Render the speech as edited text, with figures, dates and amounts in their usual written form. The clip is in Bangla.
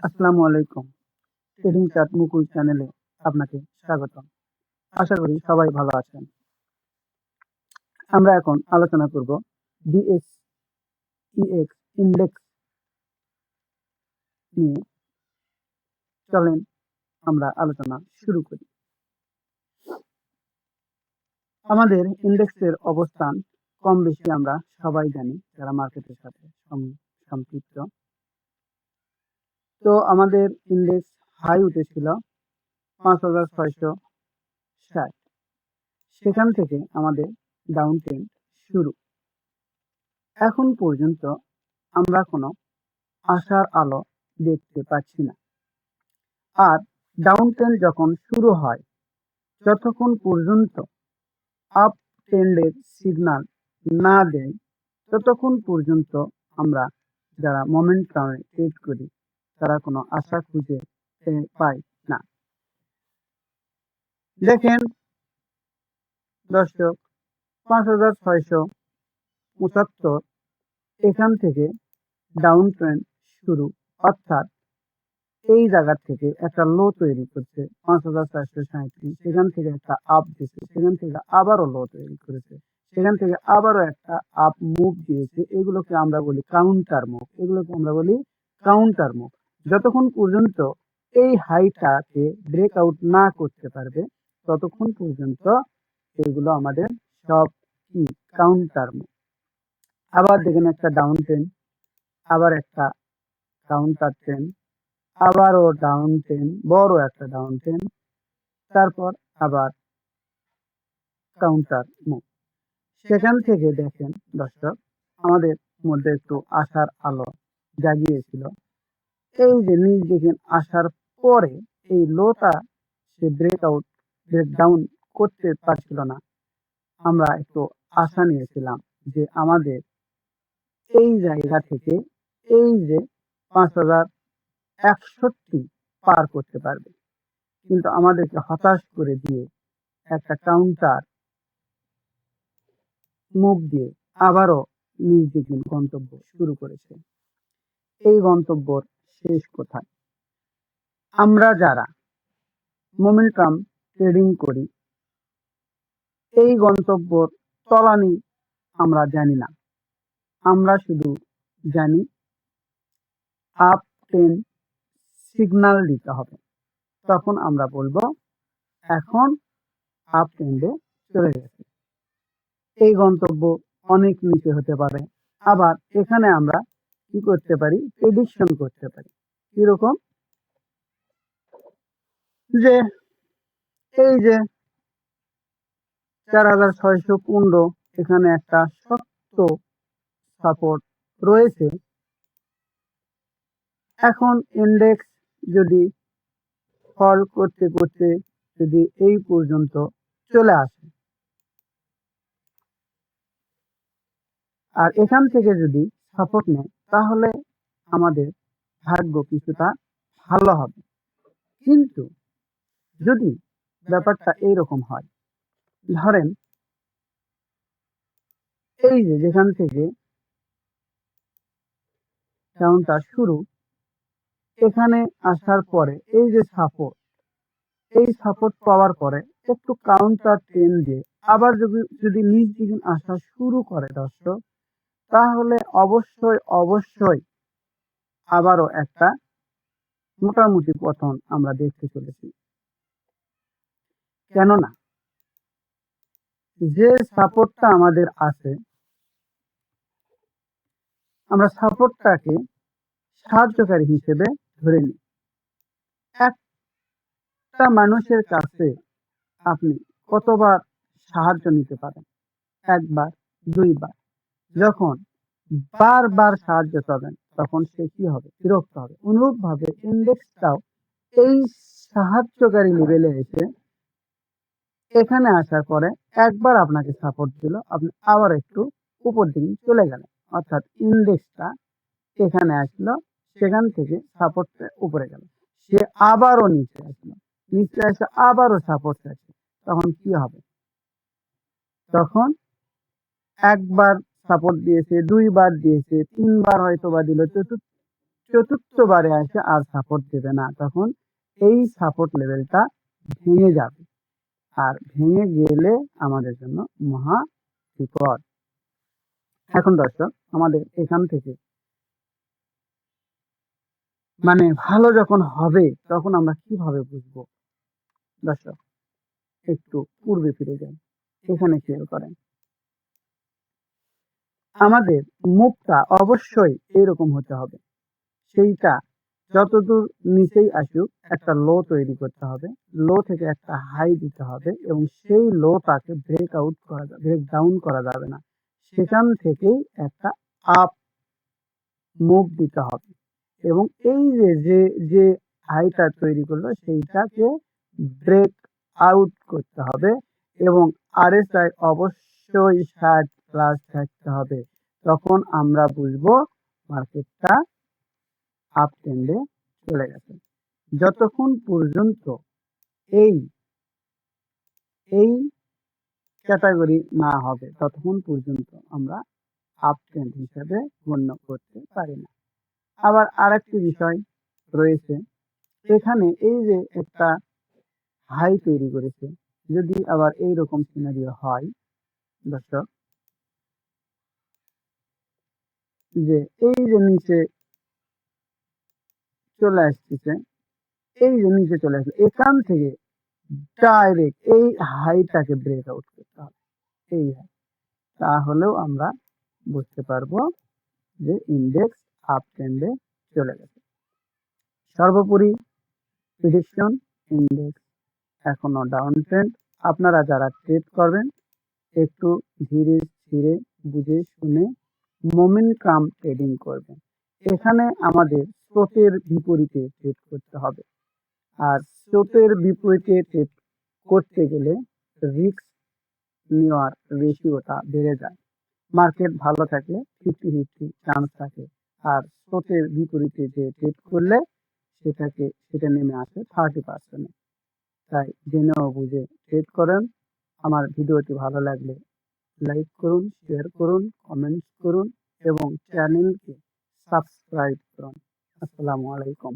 আসসালামু আলাইকুম। ট্রেডিং চার্ট মুকুল চ্যানেলে আপনাকে স্বাগতম। আশা করি সবাই ভালো আছেন। আমরা এখন আলোচনা করব ডিএসইএক্স ইন্ডেক্স নিয়ে। চলেন আমরা আলোচনা শুরু করি। আমাদের ইন্ডেক্সের অবস্থান কম বেশি আমরা সবাই জানি, যারা মার্কেটের সাথে সম্পৃক্ত। তো আমাদের ইন্ডেক্স হাই উঠেছিল ৫,৬৬০। সেখান থেকে আমাদের ডাউন ট্রেন্ড শুরু। এখন পর্যন্ত আমরা কোনো আশার আলো দেখতে পাচ্ছি না। আর ডাউন ট্রেন্ড যখন শুরু হয়, যতক্ষণ পর্যন্ত আপ ট্রেন্ডের সিগন্যাল না দেয়, ততক্ষণ পর্যন্ত আমরা যারা মোমেন্টামে ট্রেড করি তারা কোনো আশা খুঁজে পাই না। দেখেন দর্শক, ৫,৬৭৫ এখান থেকে ডাউন ট্রেন্ড শুরু, অর্থাৎ এই জায়গা থেকে একটা লো তৈরি করছে ৫,৪৩৭। সেখান থেকে একটা আপ দিয়েছে, সেখান থেকে আবারও লো তৈরি করেছে, সেখান থেকে আবারও একটা আপ মুভ দিয়েছে। এগুলোকে আমরা বলি কাউন্টার মুভ। যতক্ষণ পর্যন্ত এই হাইটাকে ব্রেকআউট না করতে পারবে, ততক্ষণ পর্যন্ত এগুলো আমাদের সব কি কাউন্টার মুভ। আবার দেখেন একটা ডাউন ট্রেন্ড, আবার একটা কাউন্টার ট্রেন্ড, আবারও ডাউন ট্রেন্ড, বড় একটা ডাউন ট্রেন্ড, তারপর আবার কাউন্টার মুভ। সেখান থেকে দেখেন দর্শক, আমাদের মধ্যে একটু আশার আলো জাগিয়েছিল। এই যে নিচ দেখেন আসার পরে এই লোটা সে ব্রেকডাউন করতে পারছিল না। আমরা একটু আশা নিয়েছিলাম যে আমাদের এই জায়গা থেকে এই যে ৫,০৬১ পার করতে পারবে, কিন্তু আমাদেরকে হতাশ করে দিয়ে একটা কাউন্টার মুভ দিয়ে আবারও নিজ দিকে গন্তব্য শুরু করেছে। এই গন্তব্যর শেষ কোথায়? আমরা যারা মোমেন্টাম ট্রেডিং করি, এই গন্তব্যর তলানি আমরা জানি না। আমরা শুধু জানি আপ ট্রেন্ড সিগন্যাল দিতে হবে, তখন আমরা বলবো এখন আপ ট্রেন্ডে চলে গেছে। এই গন্তব্য অনেক নিচে হতে পারে। আবার এখানে আমরা কি করতে পারি? প্রেডিকশন করতে পারি। কিরকম? যে এই যে ৪,৬১৫ এখানে একটা শক্ত সাপোর্ট রয়েছে। এখন ইন্ডেক্স যদি ফল করতে করতে যদি এই পর্যন্ত চলে আসে, আর এখান থেকে যদি সাপোর্ট নেয়, তাহলে আমাদের ভাগ্য কিছুটা ভালো হবে। কিন্তু যদি ব্যাপারটা এইরকম হয়, ধরেন এই যে যেখান থেকে ডাউনটা শুরু, এখানে আসার পরে এই যে সাপোর্ট, এই সাপোর্ট পাওয়ার পরে একটু কাউন্টার ট্রেন্ড দিয়ে আবার যদি নিচ দিকে আসা শুরু করে দর্শক, তাহলে অবশ্যই আবারও একটা মোটামুটি পতন আমরা দেখতে চলেছি। কেননা যে সাপোর্টটা আমাদের আছে, আমরা সাপোর্টটাকে সাহায্যকারী হিসেবে ধরে নিই। একটা মানুষের কাছে আপনি কতবার সাহায্য নিতে পারেন? একবার, দুইবার। যখন বারবার সাহায্য পাবেন, তখন সে কি হবে? বিরক্ত হবে। অনুরূপ ভাবে ইন্ডেক্সটাও এই সাহায্যকারী লেভেলে এসে এখানে আসার পরে একবার আপনাকে সাপোর্ট দিল, আপনি আবার একটু উপর দিকে চলে গেলেন, অর্থাৎ ইন্ডেক্সটা এখানে আসলো, সেখান থেকে সাপোর্টটা উপরে গেল, সে আবারও নিচে আসলো, নিচে এসে আবারও সাপোর্ট আছে। তখন কি হবে? তখন একবার সাপোর্ট দিয়েছে, দুইবার দিয়েছে, তিনবার হয়তো বা দিল, চতুর্থবারে এসে আর সাপোর্ট দেবে না, তখন এই সাপোর্ট লেভেলটা ভেঙে যাবে, আর ভেঙে গেলে আমাদের জন্য মহা বিপদ। এখন দর্শক, আমাদের এখান থেকে মানে ভালো যখন হবে তখন আমরা কিভাবে বুঝবো? দর্শক, একটু পূর্বে ফিরে যাই, এখানে খেয়াল করেন, আমাদের মুখটা অবশ্যই এরকম হতে হবে। সেইটা যতদূর নিচেই আসুক একটা লো তৈরি করতে হবে, লো থেকে একটা হাই দিতে হবে, এবং সেই লোটাকে ব্রেক আউট করা যাবে, ব্রেক ডাউন করা যাবে না, সেখান থেকেই একটা আপ মুভ দিতে হবে। এবং এই যে যে যে হাইটা তৈরি করলো সেইটাকে ব্রেক আউট করতে হবে, এবং আরএসআই অবশ্যই 60+ থাকতে হবে। তখন আমরা বুঝবো মার্কেটটা আপ ট্রেন্ডে চলে গেছে। যতক্ষণ পর্যন্ত এই এই ক্যাটাগরি না হবে ততক্ষণ পর্যন্ত আমরা আপ ট্রেন্ড হিসেবে গণ্য করতে পারি না। আবার আরেকটি বিষয় রয়েছে, এখানে এই যে একটা হাই তৈরি করেছে, যদি আবার এইরকম সিনারিও হয় দর্শক, যে এই যে নিচে চলে আসতেছে, এই যে নিচে চলে আসবে, এখান থেকে ডাইরেক্ট এই হাইটাকে ব্রেক আউট করতে হবে, এই হাই, তাহলেও আমরা বুঝতে পারবো যে ইন্ডেক্স আপ ট্রেন্ডে চলে গেছে। সর্বোপরি প্রেডিকশন, ইন্ডেক্স এখনো ডাউন ট্রেন্ড। আপনারা যারা ট্রেড করবেন একটু ধীরে ধীরে বুঝে শুনে মোমেন্টাম ট্রেডিং করবেন। এখানে আমাদের স্রোতের বিপরীতে ট্রেড করতে হবে, আর স্রোতের বিপরীতে ট্রেড করতে গেলে রিস্ক নেওয়ার রেশিওটা বেড়ে যায়। মার্কেট ভালো থাকলে 50-50 চান্স থাকে, আর স্রোতের বিপরীতে যে ট্রেড করলে সেটা নেমে আসে 30%। তাই জেনে ও বুঝে ট্রেড করেন। আমার ভিডিওটি ভালো লাগলে লাইক করুন, শেয়ার করুন, কমেন্টস করুন এবং চ্যানেলকে সাবস্ক্রাইব করুন। আসসালামু আলাইকুম।